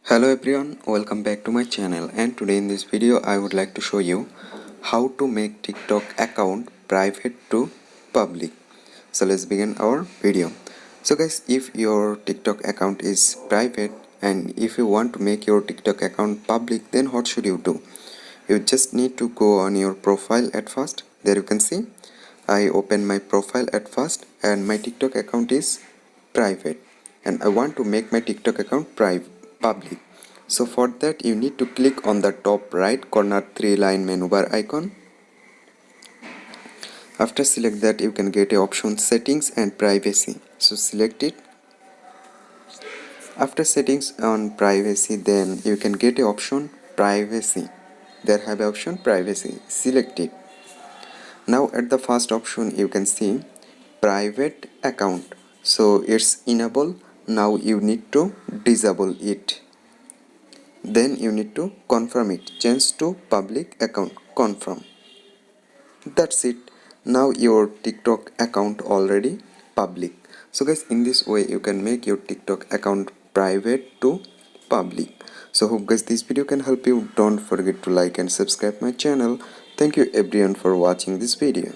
Hello everyone, welcome back to my channel, and today in this video I would like to show you how to make TikTok account private to public. So let's begin our video. So guys, if your TikTok account is private and if you want to make your TikTok account public, then what should you do? You just need to go on your profile at first. There you can see I open my profile at first and my TikTok account is private and I want to make my TikTok account public. So for that you need to click on the top right corner 3-line menu bar icon. After select that, you can get a option settings and privacy. So select it. After settings on privacy, then you can get a option privacy. There have a option privacy. Select it. Now at the first option you can see private account. So it's enable. Now you need to disable it. Then you need to confirm it. Change to public account. Confirm. That's it. Now your TikTok account already public. So guys, in this way you can make your TikTok account private to public. So hope guys this video can help you. Don't forget to like and subscribe my channel. Thank you everyone for watching this video.